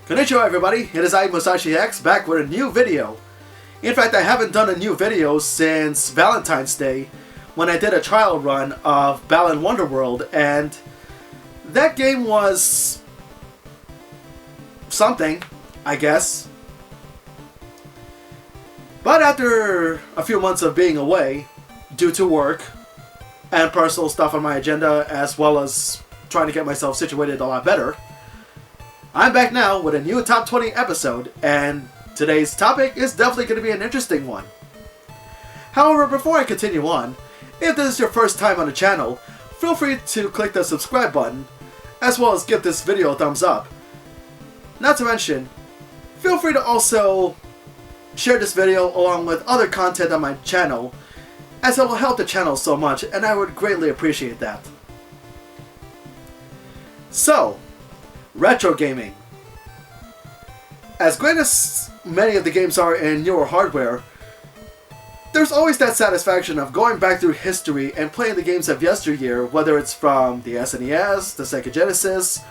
Konnichiwa everybody, it is I, Musashi X, back with a new video. In fact, I haven't done a new video since Valentine's Day, when I did a trial run of Balan Wonderworld, and that game was something, I guess. But after a few months of being away, due to work and personal stuff on my agenda, as well as trying to get myself situated a lot better, I'm back now with a new Top 20 episode, and today's topic is definitely going to be an interesting one. However, before I continue on, if this is your first time on the channel, feel free to click the subscribe button, as well as give this video a thumbs up. Not to mention, feel free to also share this video along with other content on my channel, as it will help the channel so much, and I would greatly appreciate that. So, retro gaming. As great as many of the games are in newer hardware, there's always that satisfaction of going back through history and playing the games of yesteryear, whether it's from the SNES, the Sega Genesis,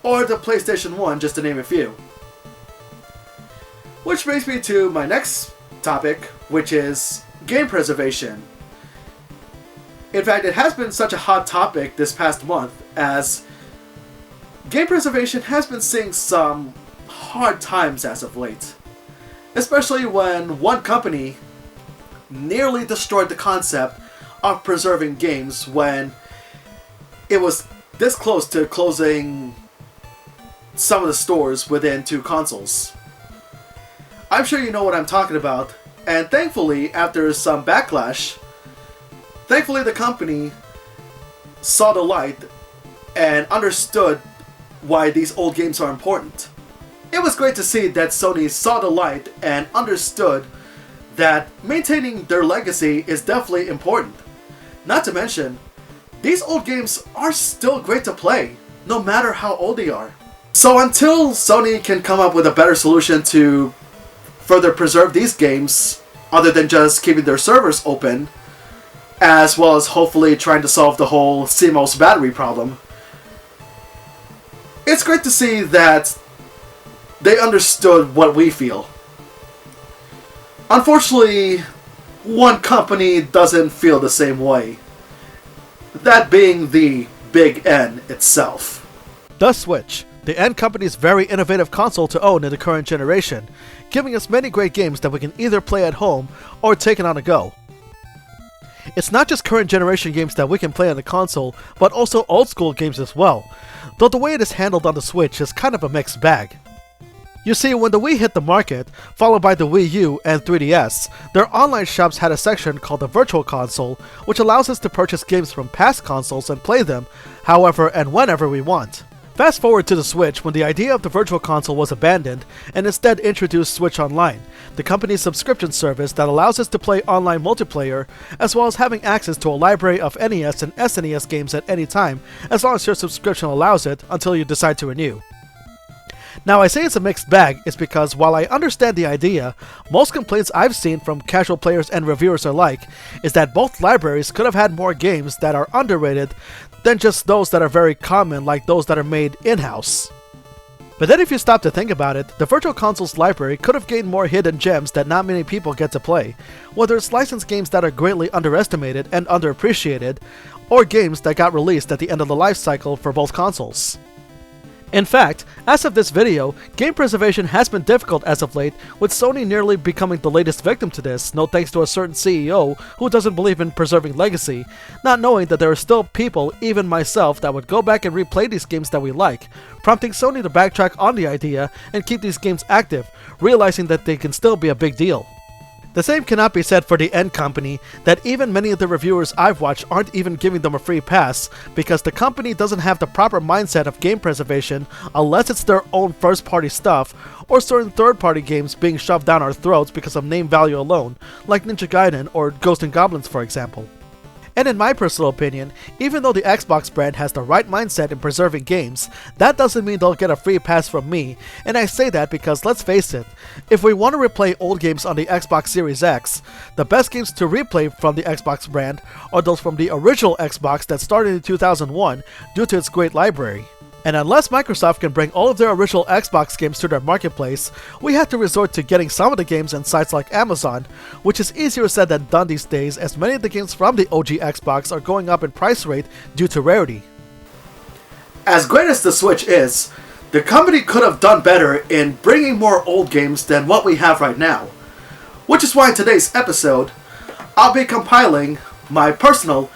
or the PlayStation 1, just to name a few. Which brings me to my next topic, which is game preservation. In fact, it has been such a hot topic this past month, as game preservation has been seeing some hard times as of late. Especially when one company nearly destroyed the concept of preserving games when it was this close to closing some of the stores within two consoles. I'm sure you know what I'm talking about, and thankfully, after some backlash, the company saw the light and understood why these old games are important. It was great to see that Sony saw the light and understood that maintaining their legacy is definitely important. Not to mention, these old games are still great to play, no matter how old they are. So until Sony can come up with a better solution to further preserve these games, other than just keeping their servers open, as well as hopefully trying to solve the whole CMOS battery problem, it's great to see that they understood what we feel. Unfortunately, one company doesn't feel the same way. That being the Big N itself. The Switch, the N company's very innovative console to own in the current generation, giving us many great games that we can either play at home or take it on the go. It's not just current generation games that we can play on the console, but also old school games as well, though the way it is handled on the Switch is kind of a mixed bag. You see, when the Wii hit the market, followed by the Wii U and 3DS, their online shops had a section called the Virtual Console, which allows us to purchase games from past consoles and play them however and whenever we want. Fast forward to the Switch, when the idea of the Virtual Console was abandoned and instead introduced Switch Online, the company's subscription service that allows us to play online multiplayer, as well as having access to a library of NES and SNES games at any time, as long as your subscription allows it, until you decide to renew. Now, I say it's a mixed bag is because while I understand the idea, most complaints I've seen from casual players and reviewers alike is that both libraries could have had more games that are underrated than just those that are very common, like those that are made in-house. But then if you stop to think about it, the Virtual Console's library could have gained more hidden gems that not many people get to play, whether it's licensed games that are greatly underestimated and underappreciated, or games that got released at the end of the life cycle for both consoles. In fact, as of this video, game preservation has been difficult as of late, with Sony nearly becoming the latest victim to this, no thanks to a certain CEO who doesn't believe in preserving legacy, not knowing that there are still people, even myself, that would go back and replay these games that we like, prompting Sony to backtrack on the idea and keep these games active, realizing that they can still be a big deal. The same cannot be said for the N company, that even many of the reviewers I've watched aren't even giving them a free pass, because the company doesn't have the proper mindset of game preservation unless it's their own first-party stuff, or certain third-party games being shoved down our throats because of name value alone, like Ninja Gaiden or Ghosts and Goblins for example. And in my personal opinion, even though the Xbox brand has the right mindset in preserving games, that doesn't mean they'll get a free pass from me, and I say that because let's face it, if we want to replay old games on the Xbox Series X, the best games to replay from the Xbox brand are those from the original Xbox that started in 2001 due to its great library. And unless Microsoft can bring all of their original Xbox games to their marketplace, we have to resort to getting some of the games on sites like Amazon, which is easier said than done these days as many of the games from the OG Xbox are going up in price rate due to rarity. As great as the Switch is, the company could have done better in bringing more old games than what we have right now. Which is why in today's episode, I'll be compiling my personal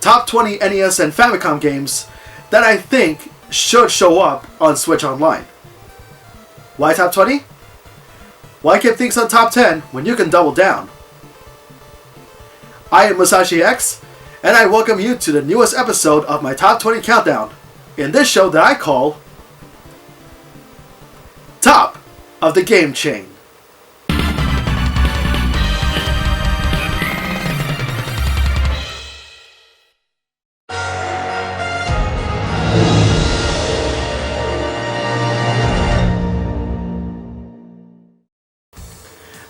top 20 NES and Famicom games that I think should show up on Switch Online. Why top 20? Why keep things on top 10 when you can double down? I am Musashi X, and I welcome you to the newest episode of my Top 20 Countdown, in this show that I call Top of the Game Chain.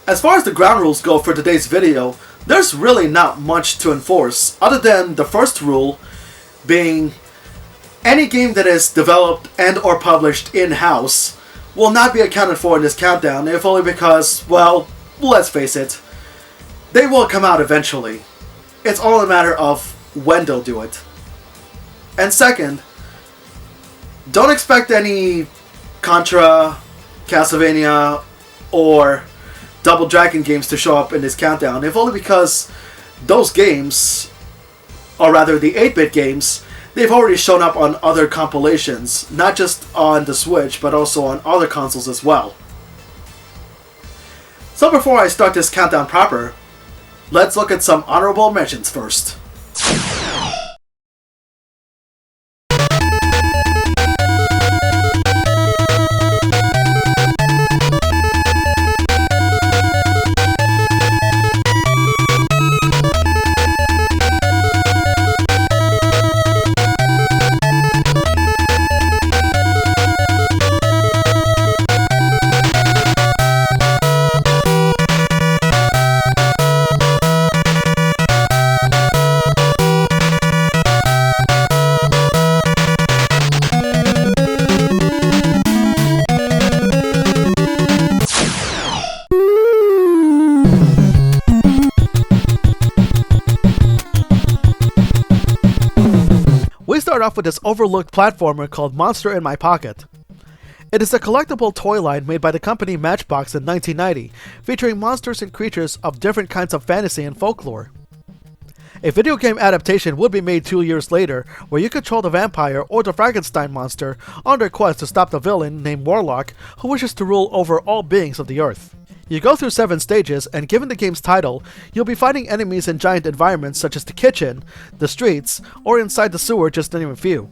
As far as the ground rules go for today's video, there's really not much to enforce other than the first rule being any game that is developed and or published in-house will not be accounted for in this countdown, if only because, well, let's face it, they will come out eventually. It's all a matter of when they'll do it. And second, don't expect any Contra, Castlevania, or Double Dragon games to show up in this countdown, if only because those games, or rather the 8-bit games, they've already shown up on other compilations, not just on the Switch, but also on other consoles as well. So before I start this countdown proper, let's look at some honorable mentions first. Start off with this overlooked platformer called Monster in My Pocket. It is a collectible toy line made by the company Matchbox in 1990, featuring monsters and creatures of different kinds of fantasy and folklore. A video game adaptation would be made 2 years later, where you control the vampire or the Frankenstein monster on their quest to stop the villain named Warlock, who wishes to rule over all beings of the earth. You go through 7 stages, and given the game's title, you'll be fighting enemies in giant environments such as the kitchen, the streets, or inside the sewer, just to name a few.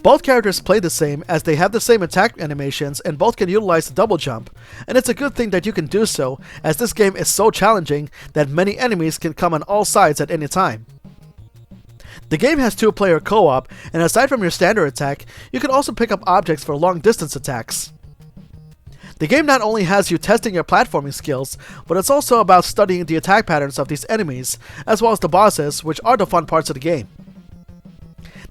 Both characters play the same, as they have the same attack animations and both can utilize the double jump, and it's a good thing that you can do so, as this game is so challenging that many enemies can come on all sides at any time. The game has 2-player co-op, and aside from your standard attack, you can also pick up objects for long-distance attacks. The game not only has you testing your platforming skills, but it's also about studying the attack patterns of these enemies, as well as the bosses, which are the fun parts of the game.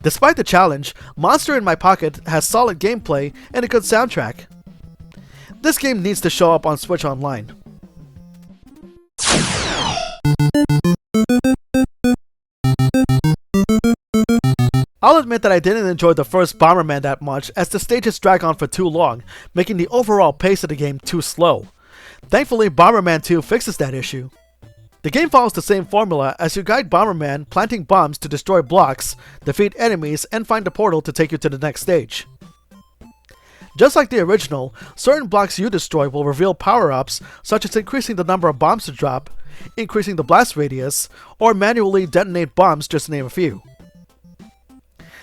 Despite the challenge, Monster in My Pocket has solid gameplay and a good soundtrack. This game needs to show up on Switch Online. I'll admit that I didn't enjoy the first Bomberman that much, as the stages drag on for too long, making the overall pace of the game too slow. Thankfully, Bomberman II fixes that issue. The game follows the same formula as you guide Bomberman planting bombs to destroy blocks, defeat enemies, and find a portal to take you to the next stage. Just like the original, certain blocks you destroy will reveal power-ups, such as increasing the number of bombs to drop, increasing the blast radius, or manually detonate bombs, just to name a few.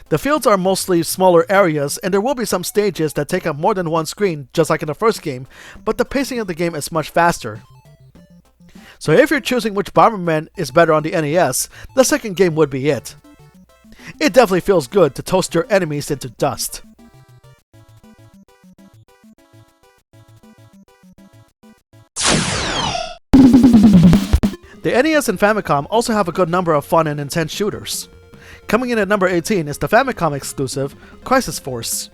The fields are mostly smaller areas, and there will be some stages that take up more than one screen, just like in the first game, but the pacing of the game is much faster. So if you're choosing which Bomberman is better on the NES, the second game would be it. It definitely feels good to toast your enemies into dust. The NES and Famicom also have a good number of fun and intense shooters. Coming in at number 18 is the Famicom exclusive, Crisis Force.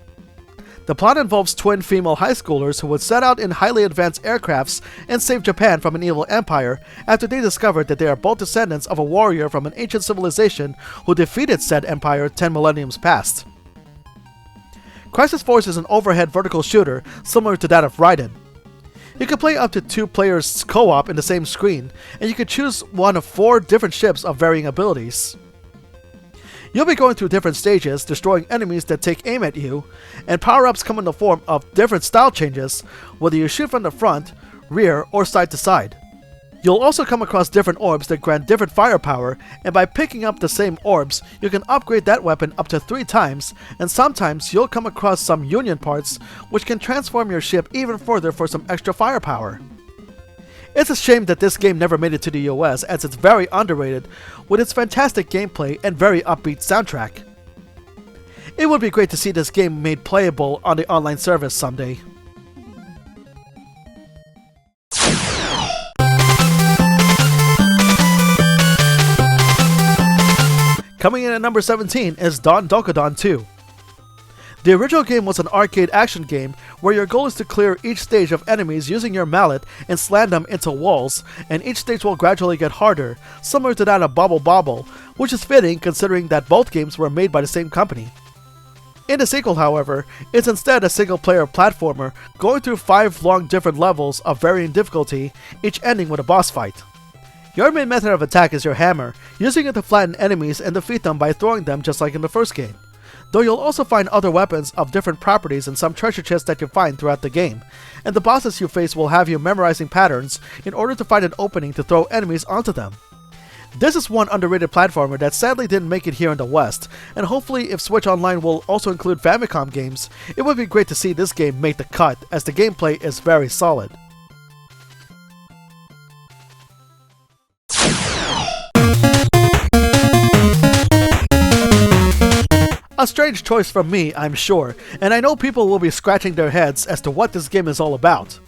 The plot involves twin female high schoolers who would set out in highly advanced aircrafts and save Japan from an evil empire after they discovered that they are both descendants of a warrior from an ancient civilization who defeated said empire 10 millenniums past. Crisis Force is an overhead vertical shooter similar to that of Raiden. You can play up to 2 players co-op in the same screen, and you can choose one of 4 different ships of varying abilities. You'll be going through different stages, destroying enemies that take aim at you, and power-ups come in the form of different style changes, whether you shoot from the front, rear, or side to side. You'll also come across different orbs that grant different firepower, and by picking up the same orbs, you can upgrade that weapon up to 3 times, and sometimes you'll come across some Union parts, which can transform your ship even further for some extra firepower. It's a shame that this game never made it to the US, as it's very underrated with its fantastic gameplay and very upbeat soundtrack. It would be great to see this game made playable on the online service someday. Coming in at number 17 is Delkadon 2. The original game was an arcade action game where your goal is to clear each stage of enemies using your mallet and slam them into walls, and each stage will gradually get harder, similar to that of Bobble Bobble, which is fitting considering that both games were made by the same company. In the sequel, however, it's instead a single-player platformer going through 5 long different levels of varying difficulty, each ending with a boss fight. Your main method of attack is your hammer, using it to flatten enemies and defeat them by throwing them just like in the first game. Though you'll also find other weapons of different properties and some treasure chests that you find throughout the game, and the bosses you face will have you memorizing patterns in order to find an opening to throw enemies onto them. This is one underrated platformer that sadly didn't make it here in the West, and hopefully if Switch Online will also include Famicom games, it would be great to see this game make the cut, as the gameplay is very solid. A strange choice from me, I'm sure, and I know people will be scratching their heads as to what this game is all about.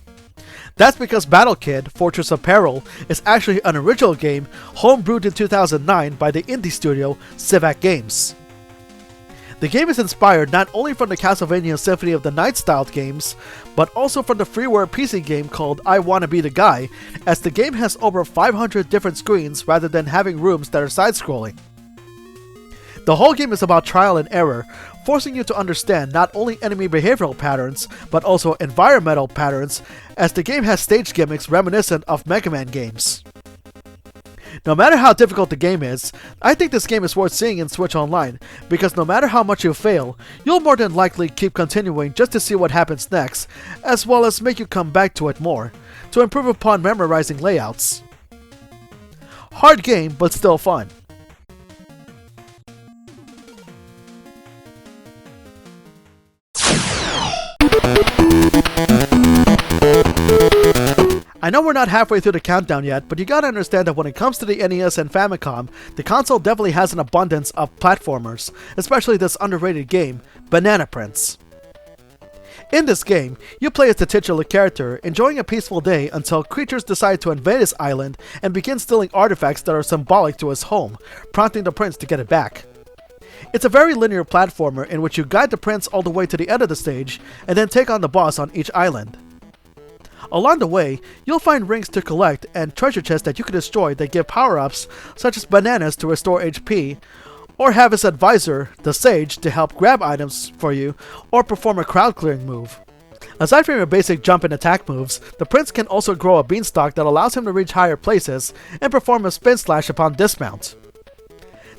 That's because Battle Kid: Fortress Apparel is actually an original game homebrewed in 2009 by the indie studio Civac Games. The game is inspired not only from the Castlevania Symphony of the Night styled games, but also from the freeware PC game called I Wanna Be the Guy, as the game has over 500 different screens rather than having rooms that are side-scrolling. The whole game is about trial and error, forcing you to understand not only enemy behavioral patterns, but also environmental patterns, as the game has stage gimmicks reminiscent of Mega Man games. No matter how difficult the game is, I think this game is worth seeing in Switch Online, because no matter how much you fail, you'll more than likely keep continuing just to see what happens next, as well as make you come back to it more, to improve upon memorizing layouts. Hard game, but still fun. I know we're not halfway through the countdown yet, but you gotta understand that when it comes to the NES and Famicom, the console definitely has an abundance of platformers, especially this underrated game, Banana Prince. In this game, you play as the titular character, enjoying a peaceful day until creatures decide to invade his island and begin stealing artifacts that are symbolic to his home, prompting the prince to get it back. It's a very linear platformer in which you guide the prince all the way to the end of the stage, and then take on the boss on each island. Along the way, you'll find rings to collect and treasure chests that you can destroy that give power-ups, such as bananas to restore HP, or have his advisor, the Sage, to help grab items for you, or perform a crowd clearing move. Aside from your basic jump and attack moves, the prince can also grow a beanstalk that allows him to reach higher places, and perform a spin slash upon dismount.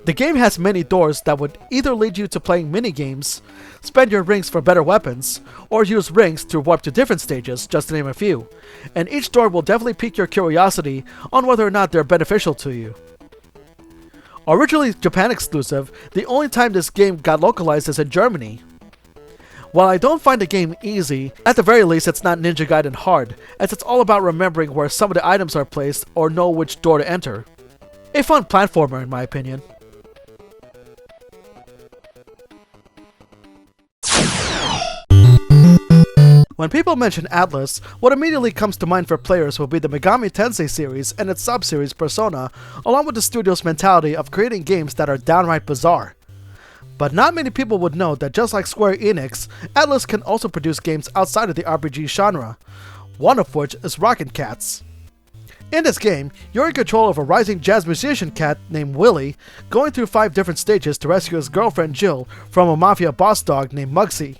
The game has many doors that would either lead you to playing mini-games, spend your rings for better weapons, or use rings to warp to different stages, just to name a few, and each door will definitely pique your curiosity on whether or not they're beneficial to you. Originally Japan exclusive, the only time this game got localized is in Germany. While I don't find the game easy, at the very least it's not Ninja Gaiden hard, as it's all about remembering where some of the items are placed or know which door to enter. A fun platformer in my opinion. When people mention Atlus, what immediately comes to mind for players will be the Megami Tensei series and its sub-series Persona, along with the studio's mentality of creating games that are downright bizarre. But not many people would know that just like Square Enix, Atlus can also produce games outside of the RPG genre, one of which is Rockin' Cats. In this game, you're in control of a rising jazz musician cat named Willie, going through 5 different stages to rescue his girlfriend Jill from a mafia boss dog named Muggsy.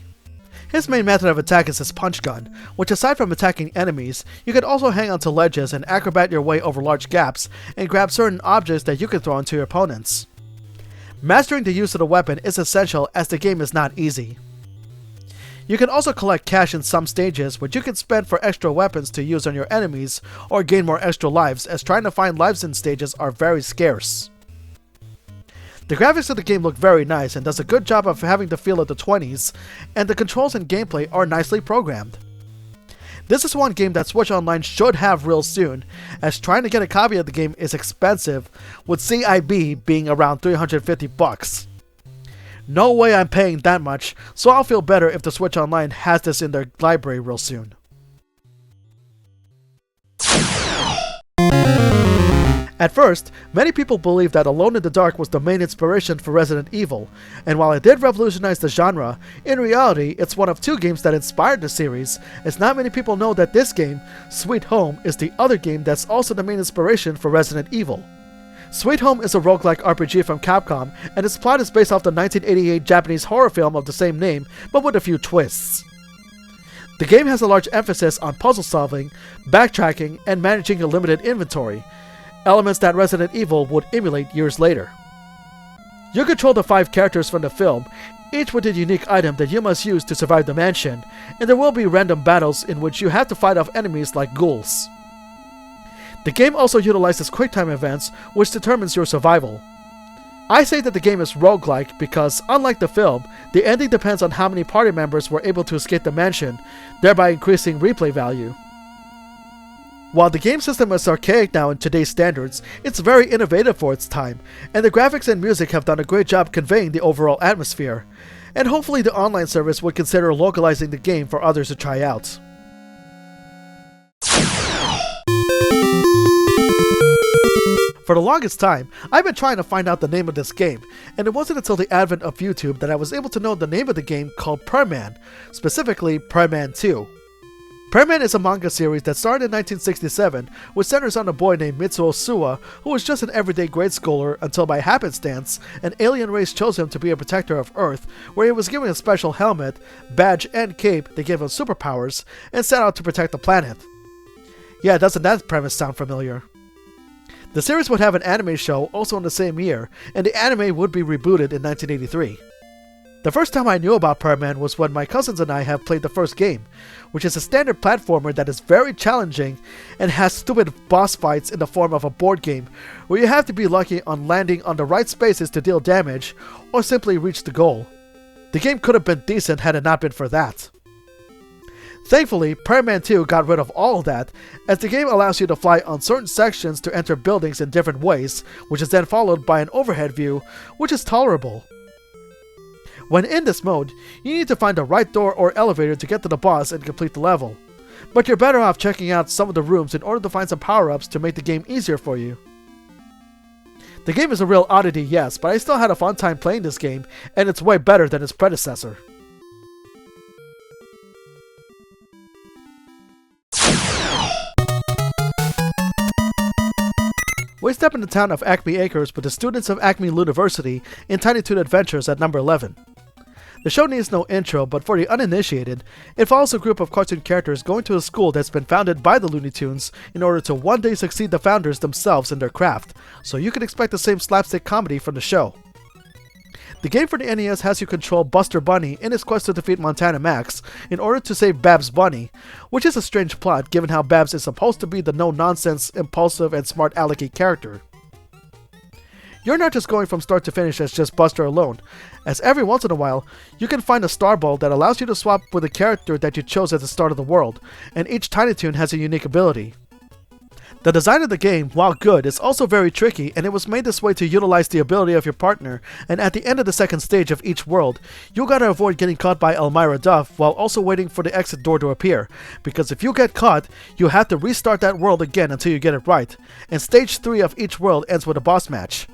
His main method of attack is his punch gun, which aside from attacking enemies, you can also hang onto ledges and acrobat your way over large gaps and grab certain objects that you can throw into your opponents. Mastering the use of the weapon is essential as the game is not easy. You can also collect cash in some stages, which you can spend for extra weapons to use on your enemies or gain more extra lives, as trying to find lives in stages are very scarce. The graphics of the game look very nice and does a good job of having the feel of the 20s, and the controls and gameplay are nicely programmed. This is one game that Switch Online should have real soon, as trying to get a copy of the game is expensive, with CIB being around $350. No way I'm paying that much, so I'll feel better if the Switch Online has this in their library real soon. At first, many people believed that Alone in the Dark was the main inspiration for Resident Evil, and while it did revolutionize the genre, in reality it's one of 2 games that inspired the series, as not many people know that this game, Suede Home, is the other game that's also the main inspiration for Resident Evil. Suede Home is a roguelike RPG from Capcom, and its plot is based off the 1988 Japanese horror film of the same name, but with a few twists. The game has a large emphasis on puzzle solving, backtracking, and managing a limited inventory, elements that Resident Evil would emulate years later. You control the 5 characters from the film, each with a unique item that you must use to survive the mansion, and there will be random battles in which you have to fight off enemies like ghouls. The game also utilizes QuickTime events, which determines your survival. I say that the game is roguelike because, unlike the film, the ending depends on how many party members were able to escape the mansion, thereby increasing replay value. While the game system is archaic now in today's standards, it's very innovative for its time, and the graphics and music have done a great job conveying the overall atmosphere, and hopefully the online service would consider localizing the game for others to try out. For the longest time, I've been trying to find out the name of this game, and it wasn't until the advent of YouTube that I was able to know the name of the game called Perman, specifically Perman II. Perman is a manga series that started in 1967, which centers on a boy named Mitsuo Suwa, who was just an everyday grade schooler until by happenstance, an alien race chose him to be a protector of Earth, where he was given a special helmet, badge, and cape that gave him superpowers, and set out to protect the planet. Yeah, doesn't that premise sound familiar? The series would have an anime show also in the same year, and the anime would be rebooted in 1983. The first time I knew about Perman was when my cousins and I have played the first game, which is a standard platformer that is very challenging and has stupid boss fights in the form of a board game, where you have to be lucky on landing on the right spaces to deal damage, or simply reach the goal. The game could have been decent had it not been for that. Thankfully, Perman 2 got rid of all of that, as the game allows you to fly on certain sections to enter buildings in different ways, which is then followed by an overhead view, which is tolerable. When in this mode, you need to find the right door or elevator to get to the boss and complete the level, but you're better off checking out some of the rooms in order to find some power-ups to make the game easier for you. The game is a real oddity, yes, but I still had a fun time playing this game, and it's way better than its predecessor. We step into the town of Acme Acres with the students of Acme University in Tiny Toon Adventures at number 11. The show needs no intro, but for the uninitiated, it follows a group of cartoon characters going to a school that's been founded by the Looney Tunes in order to one day succeed the founders themselves in their craft, so you can expect the same slapstick comedy from the show. The game for the NES has you control Buster Bunny in his quest to defeat Montana Max in order to save Babs Bunny, which is a strange plot given how Babs is supposed to be the no-nonsense, impulsive, and smart alecky character. You're not just going from start to finish as just Buster alone, as every once in a while, you can find a Star Ball that allows you to swap with a character that you chose at the start of the world, and each Tiny Toon has a unique ability. The design of the game, while good, is also very tricky, and it was made this way to utilize the ability of your partner, and at the end of the second stage of each world, you gotta avoid getting caught by Elmira Duff while also waiting for the exit door to appear, because if you get caught, you have to restart that world again until you get it right, and stage 3 of each world ends with a boss match.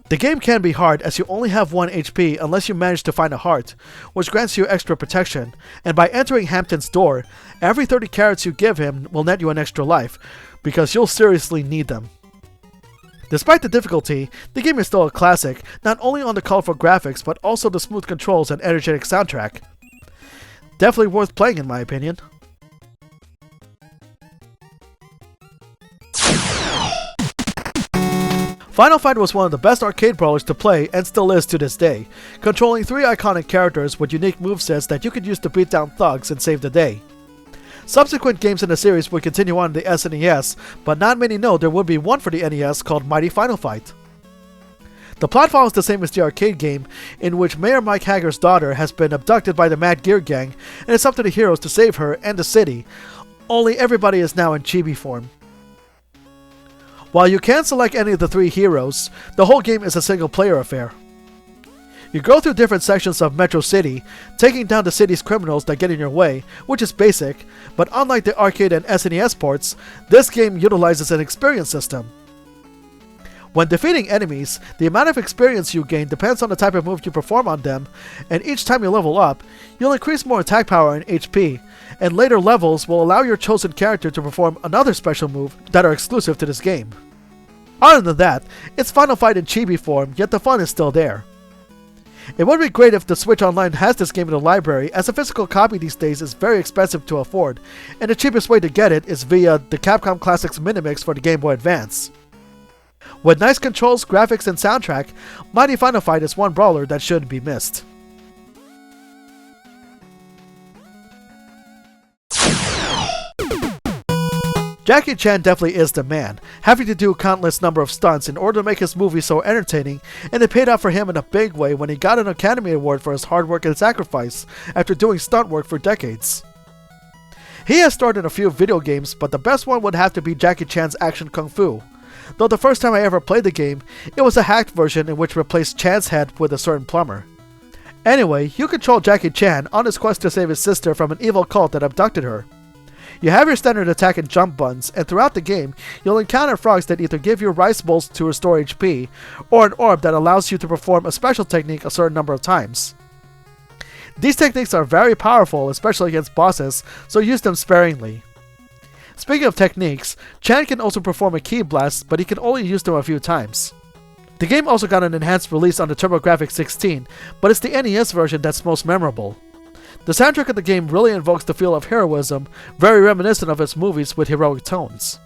The game can be hard as you only have 1 HP unless you manage to find a heart, which grants you extra protection, and by entering Hampton's door, every 30 carrots you give him will net you an extra life, because you'll seriously need them. Despite the difficulty, the game is still a classic, not only on the colorful graphics but also the smooth controls and energetic soundtrack. Definitely worth playing in my opinion. Final Fight was one of the best arcade brawlers to play and still is to this day, controlling 3 iconic characters with unique movesets that you could use to beat down thugs and save the day. Subsequent games in the series would continue on the SNES, but not many know there would be one for the NES called Mighty Final Fight. The plot follows the same as the arcade game, in which Mayor Mike Hager's daughter has been abducted by the Mad Gear Gang, and it's up to the heroes to save her and the city, only everybody is now in chibi form. While you can select any of the 3 heroes, the whole game is a single-player affair. You go through different sections of Metro City, taking down the city's criminals that get in your way, which is basic, but unlike the arcade and SNES ports, this game utilizes an experience system. When defeating enemies, the amount of experience you gain depends on the type of move you perform on them, and each time you level up, you'll increase more attack power and HP, and later levels will allow your chosen character to perform another special move that are exclusive to this game. Other than that, it's Final Fight in chibi form, yet the fun is still there. It would be great if the Switch Online has this game in the library, as a physical copy these days is very expensive to afford, and the cheapest way to get it is via the Capcom Classics Minimix for the Game Boy Advance. With nice controls, graphics, and soundtrack, Mighty Final Fight is one brawler that shouldn't be missed. Jackie Chan definitely is the man, having to do countless number of stunts in order to make his movie so entertaining, and it paid off for him in a big way when he got an Academy Award for his hard work and sacrifice after doing stunt work for decades. He has starred in a few video games, but the best one would have to be Jackie Chan's Action Kung Fu. Though the first time I ever played the game, it was a hacked version in which replaced Chan's head with a certain plumber. Anyway, you control Jackie Chan on his quest to save his sister from an evil cult that abducted her. You have your standard attack and jump buttons, and throughout the game, you'll encounter frogs that either give you rice bowls to restore HP, or an orb that allows you to perform a special technique a certain number of times. These techniques are very powerful, especially against bosses, so use them sparingly. Speaking of techniques, Chan can also perform a ki blast, but he can only use them a few times. The game also got an enhanced release on the TurboGrafx 16, but it's the NES version that's most memorable. The soundtrack of the game really invokes the feel of heroism, very reminiscent of its movies with heroic tones.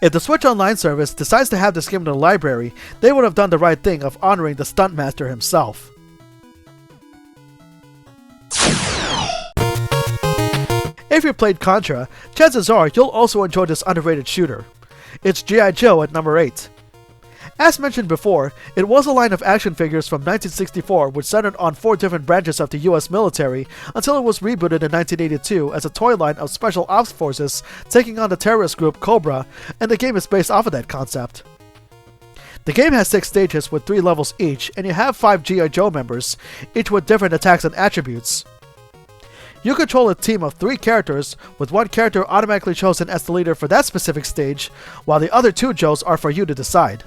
If the Switch Online service decides to have this game in the library, they would have done the right thing of honoring the stuntmaster himself. If you played Contra, chances are you'll also enjoy this underrated shooter. It's G.I. Joe at number 8. As mentioned before, it was a line of action figures from 1964 which centered on 4 different branches of the US military until it was rebooted in 1982 as a toy line of Special Ops Forces taking on the terrorist group Cobra, and the game is based off of that concept. The game has 6 stages with 3 levels each, and you have 5 G.I. Joe members, each with different attacks and attributes. You control a team of 3 characters, with 1 character automatically chosen as the leader for that specific stage, while the other 2 Joes are for you to decide.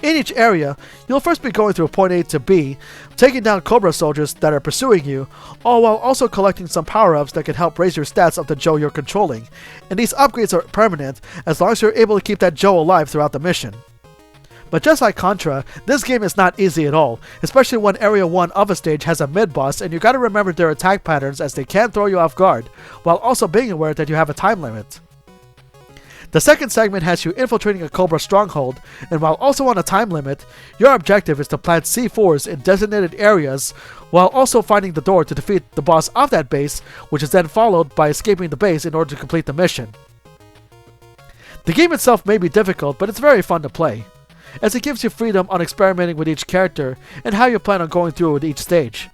In each area, you'll first be going through point A to B, taking down Cobra soldiers that are pursuing you, all while also collecting some power-ups that can help raise your stats of the Joe you're controlling, and these upgrades are permanent as long as you're able to keep that Joe alive throughout the mission. But just like Contra, this game is not easy at all, especially when Area 1 of a stage has a mid-boss and you gotta remember their attack patterns as they can throw you off guard, while also being aware that you have a time limit. The second segment has you infiltrating a Cobra stronghold, and while also on a time limit, your objective is to plant C4s in designated areas, while also finding the door to defeat the boss of that base, which is then followed by escaping the base in order to complete the mission. The game itself may be difficult, but it's very fun to play, as it gives you freedom on experimenting with each character and how you plan on going through with each stage.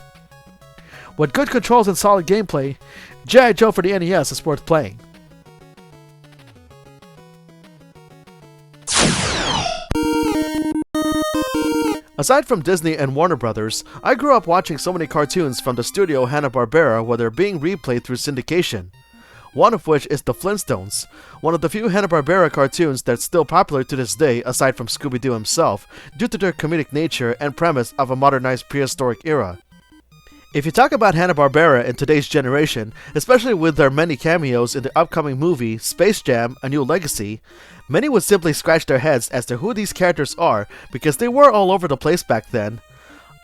With good controls and solid gameplay, G.I. Joe for the NES is worth playing. Aside from Disney and Warner Brothers, I grew up watching so many cartoons from the studio Hanna-Barbera where they're being replayed through syndication. One of which is the Flintstones, one of the few Hanna-Barbera cartoons that's still popular to this day aside from Scooby-Doo himself, due to their comedic nature and premise of a modernized prehistoric era. If you talk about Hanna-Barbera in today's generation, especially with their many cameos in the upcoming movie Space Jam: A New Legacy, many would simply scratch their heads as to who these characters are because they were all over the place back then,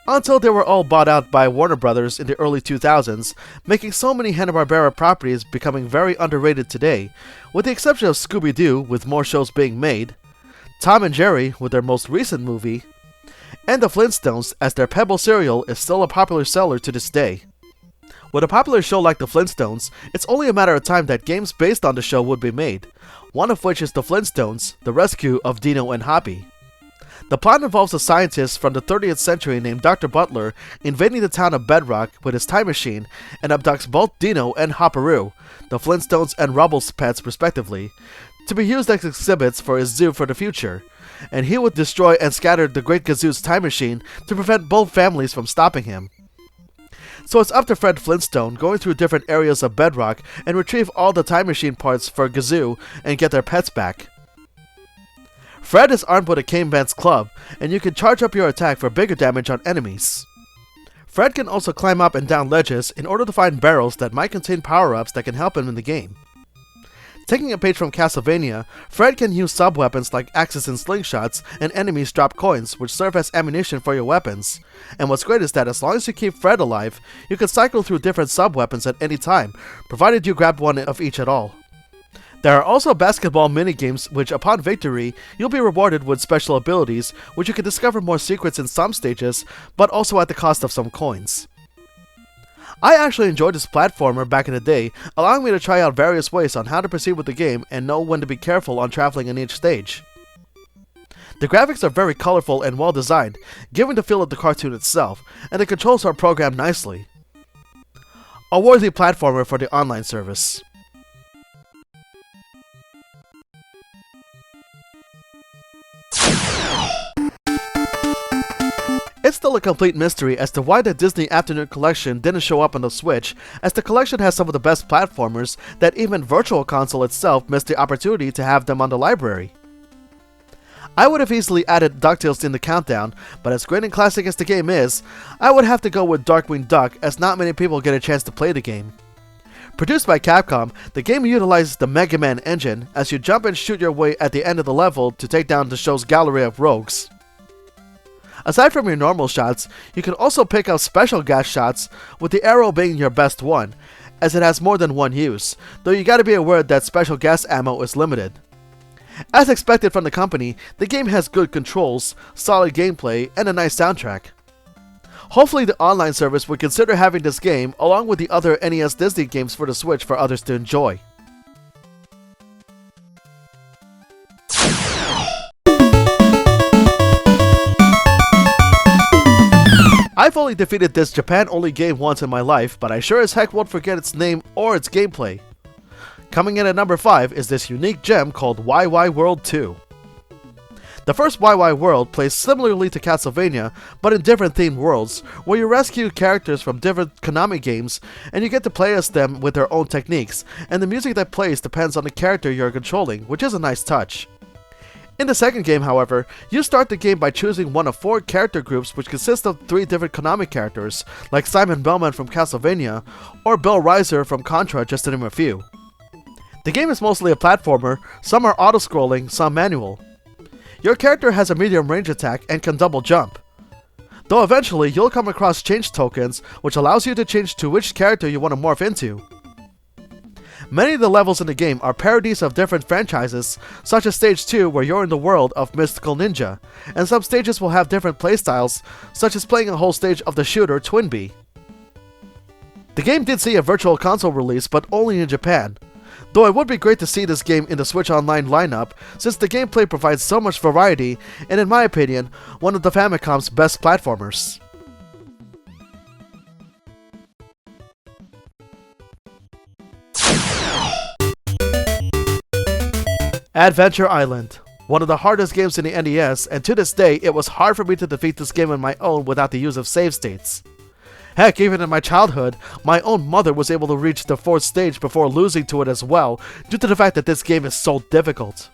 until they were all bought out by Warner Brothers in the early 2000s, making so many Hanna-Barbera properties becoming very underrated today, with the exception of Scooby-Doo with more shows being made, Tom and Jerry with their most recent movie, and the Flintstones as their Pebble cereal is still a popular seller to this day. With a popular show like the Flintstones, it's only a matter of time that games based on the show would be made, one of which is the Flintstones, The Rescue of Dino and Hoppy. The plot involves a scientist from the 30th century named Dr. Butler invading the town of Bedrock with his time machine and abducts both Dino and Hopperoo, the Flintstones and Rubble's pets respectively, to be used as exhibits for his zoo for the future, and he would destroy and scatter the Great Gazoo's time machine to prevent both families from stopping him. So it's up to Fred Flintstone going through different areas of Bedrock and retrieve all the time machine parts for Gazoo and get their pets back. Fred is armed with a cane bend's club, and you can charge up your attack for bigger damage on enemies. Fred can also climb up and down ledges in order to find barrels that might contain power-ups that can help him in the game. Taking a page from Castlevania, Fred can use sub-weapons like axes and slingshots, and enemies drop coins which serve as ammunition for your weapons. And what's great is that as long as you keep Fred alive, you can cycle through different sub-weapons at any time, provided you grab one of each at all. There are also basketball minigames which, upon victory, you'll be rewarded with special abilities, which you can discover more secrets in some stages, but also at the cost of some coins. I actually enjoyed this platformer back in the day, allowing me to try out various ways on how to proceed with the game and know when to be careful on traveling in each stage. The graphics are very colorful and well designed, giving the feel of the cartoon itself, and the controls are programmed nicely. A worthy platformer for the online service. It's still a complete mystery as to why the Disney Afternoon Collection didn't show up on the Switch, as the collection has some of the best platformers that even Virtual Console itself missed the opportunity to have them on the library. I would have easily added DuckTales in the countdown, but as great and classic as the game is, I would have to go with Darkwing Duck as not many people get a chance to play the game. Produced by Capcom, the game utilizes the Mega Man engine as you jump and shoot your way at the end of the level to take down the show's gallery of rogues. Aside from your normal shots, you can also pick out special gas shots, with the arrow being your best one, as it has more than one use, though you gotta be aware that special gas ammo is limited. As expected from the company, the game has good controls, solid gameplay, and a nice soundtrack. Hopefully the online service would consider having this game along with the other NES Disney games for the Switch for others to enjoy. I've only defeated this Japan-only game once in my life, but I sure as heck won't forget its name or its gameplay. Coming in at number 5 is this unique gem called YY World 2. The first YY World plays similarly to Castlevania, but in different themed worlds, where you rescue characters from different Konami games, and you get to play as them with their own techniques, and the music that plays depends on the character you're controlling, which is a nice touch. In the second game, however, you start the game by choosing one of 4 character groups which consist of 3 different Konami characters, like Simon Belmont from Castlevania, or Bill Riser from Contra, just to name a few. The game is mostly a platformer, some are auto-scrolling, some manual. Your character has a medium range attack and can double jump. Though eventually you'll come across change tokens, which allows you to change to which character you want to morph into. Many of the levels in the game are parodies of different franchises, such as Stage 2 where you're in the world of Mystical Ninja, and some stages will have different playstyles, such as playing a whole stage of the shooter Twinbee. The game did see a Virtual Console release, but only in Japan, though it would be great to see this game in the Switch Online lineup, since the gameplay provides so much variety, and in my opinion, one of the Famicom's best platformers. Adventure Island. one of the hardest games in the NES, and to this day, it was hard for me to defeat this game on my own without the use of save states. Heck, even in my childhood, my own mother was able to reach the 4th stage before losing to it as well, due to the fact that this game is so difficult.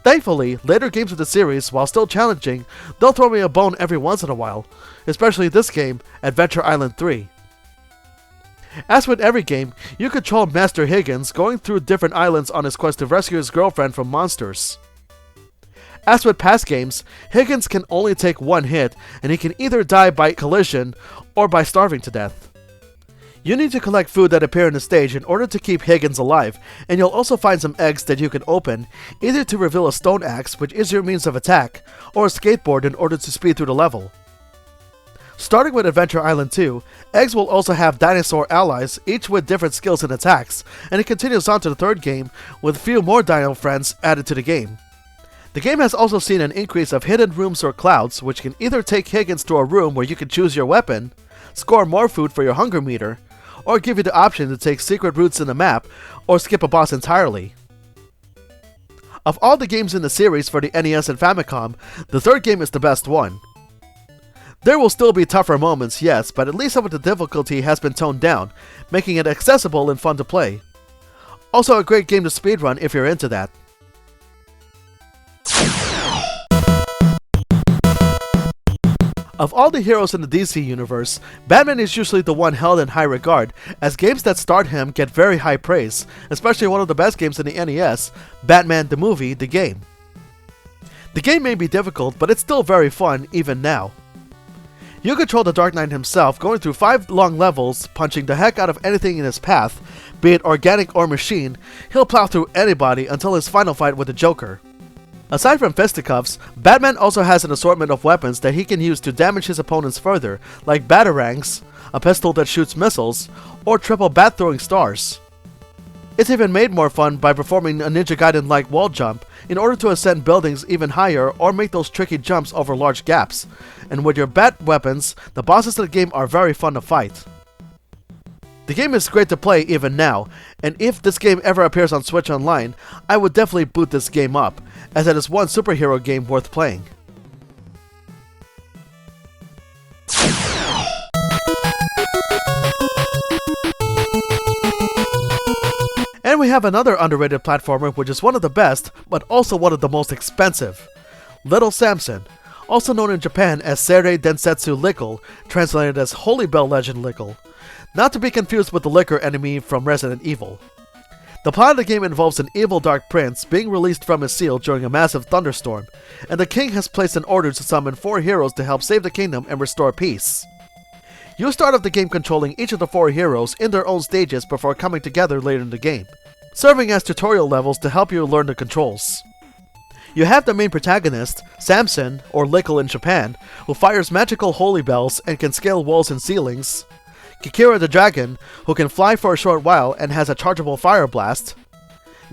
Thankfully, later games of the series, while still challenging, they'll throw me a bone every once in a while, especially this game, Adventure Island 3. As with every game, you control Master Higgins going through different islands on his quest to rescue his girlfriend from monsters. As with past games, Higgins can only take one hit, and he can either die by collision or by starving to death. You need to collect food that appear in the stage in order to keep Higgins alive, and you'll also find some eggs that you can open, either to reveal a stone axe, which is your means of attack, or a skateboard in order to speed through the level. Starting with Adventure Island 2, eggs will also have dinosaur allies, each with different skills and attacks, and it continues on to the 3rd game, with a few more dino friends added to the game. The game has also seen an increase of hidden rooms or clouds, which can either take Higgins to a room where you can choose your weapon, score more food for your hunger meter, or give you the option to take secret routes in the map, or skip a boss entirely. Of all the games in the series for the NES and Famicom, the 3rd game is the best one. There will still be tougher moments, yes, but at least some of the difficulty has been toned down, making it accessible and fun to play. Also a great game to speedrun if you're into that. Of all the heroes in the DC universe, Batman is usually the one held in high regard, as games that start him get very high praise, especially one of the best games in the NES, Batman the Movie, the game. The game may be difficult, but it's still very fun, even now. You control the Dark Knight himself, going through 5 long levels, punching the heck out of anything in his path, be it organic or machine. He'll plow through anybody until his final fight with the Joker. Aside from fisticuffs, Batman also has an assortment of weapons that he can use to damage his opponents further, like batarangs, a pistol that shoots missiles, or triple bat-throwing stars. It's even made more fun by performing a Ninja Gaiden-like wall jump in order to ascend buildings even higher or make those tricky jumps over large gaps. And with your bat weapons, the bosses of the game are very fun to fight. The game is great to play even now, and if this game ever appears on Switch Online, I would definitely boot this game up, as it is one superhero game worth playing. And we have another underrated platformer which is one of the best, but also one of the most expensive. Little Samson, also known in Japan as Seirei Densetsu Lickle, translated as Holy Bell Legend Lickle. Not to be confused with the liquor enemy from Resident Evil. The plot of the game involves an evil dark prince being released from his seal during a massive thunderstorm, and the king has placed an order to summon 4 heroes to help save the kingdom and restore peace. You start off the game controlling each of the 4 heroes in their own stages before coming together later in the game, serving as tutorial levels to help you learn the controls. You have the main protagonist, Samson, or Lickle in Japan, who fires magical holy bells and can scale walls and ceilings, Kikira the dragon, who can fly for a short while and has a chargeable fire blast,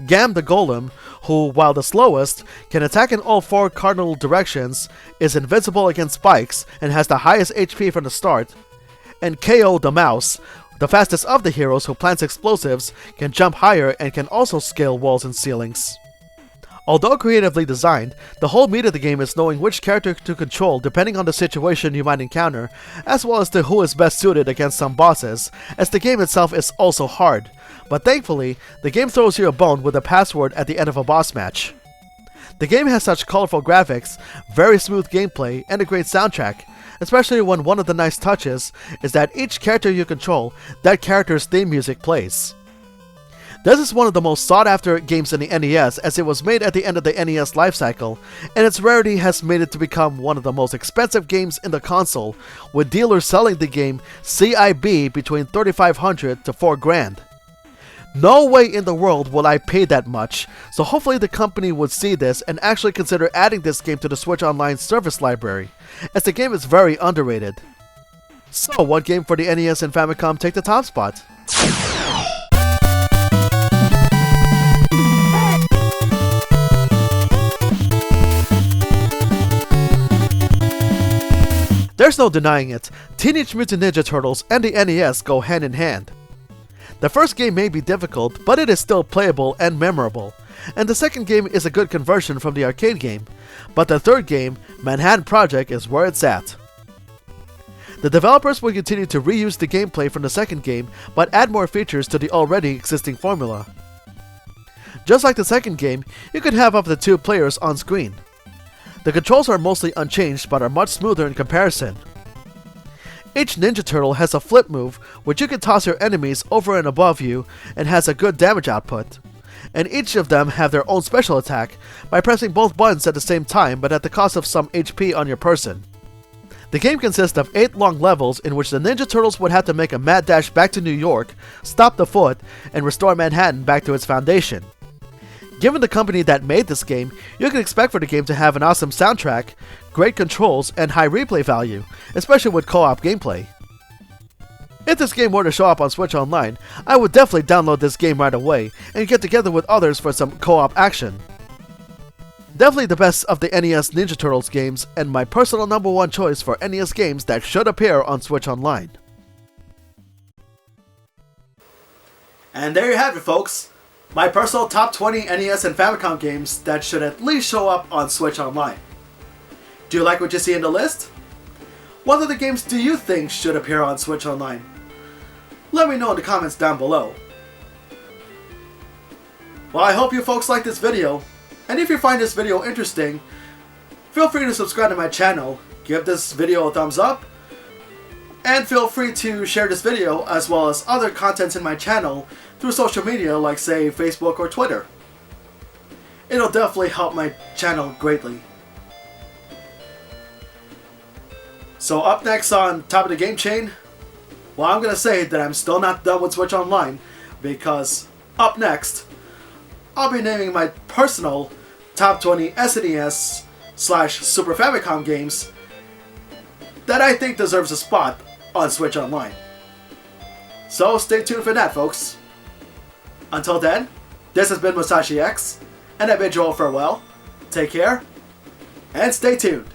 Gam the golem, who, while the slowest, can attack in all 4 cardinal directions, is invincible against spikes, and has the highest HP from the start, and KO the mouse, the fastest of the heroes who plants explosives, can jump higher and can also scale walls and ceilings. Although creatively designed, the whole meat of the game is knowing which character to control depending on the situation you might encounter, as well as to who is best suited against some bosses, as the game itself is also hard. But thankfully, the game throws you a bone with a password at the end of a boss match. The game has such colorful graphics, very smooth gameplay, and a great soundtrack, especially when one of the nice touches is that each character you control, that character's theme music plays. This is one of the most sought after games in the NES, as it was made at the end of the NES lifecycle, and its rarity has made it to become one of the most expensive games in the console, with dealers selling the game CIB between $3,500 to $4,000. No way in the world will I pay that much, so hopefully the company would see this and actually consider adding this game to the Switch Online service library, as the game is very underrated. So what game for the NES and Famicom take the top spot? There's no denying it, Teenage Mutant Ninja Turtles and the NES go hand in hand. The first game may be difficult, but it is still playable and memorable, and the second game is a good conversion from the arcade game, but the third game, Manhattan Project, is where it's at. The developers will continue to reuse the gameplay from the second game, but add more features to the already existing formula. Just like the second game, you could have up to 2 players on screen. The controls are mostly unchanged but are much smoother in comparison. Each Ninja Turtle has a flip move, which you can toss your enemies over and above you and has a good damage output. And each of them have their own special attack by pressing both buttons at the same time but at the cost of some HP on your person. The game consists of 8 long levels in which the Ninja Turtles would have to make a mad dash back to New York, stop the foot, and restore Manhattan back to its foundation. Given the company that made this game, you can expect for the game to have an awesome soundtrack, great controls, and high replay value, especially with co-op gameplay. If this game were to show up on Switch Online, I would definitely download this game right away and get together with others for some co-op action. Definitely the best of the NES Ninja Turtles games, and my personal number 1 choice for NES games that should appear on Switch Online. And there you have it, folks. My personal top 20 NES and Famicom games that should at least show up on Switch Online. Do you like what you see in the list? What other games do you think should appear on Switch Online? Let me know in the comments down below. Well, I hope you folks like this video, and if you find this video interesting, feel free to subscribe to my channel, give this video a thumbs up, and feel free to share this video as well as other contents in my channel through social media like, say, Facebook or Twitter. It'll definitely help my channel greatly. So up next on Top of the Game Chain, well, I'm gonna say that I'm still not done with Switch Online, because up next, I'll be naming my personal top 20 SNES/Super Famicom games that I think deserves a spot on Switch Online. So stay tuned for that, folks. Until then, this has been Musashi X, and I bid you all farewell. Take care, and stay tuned.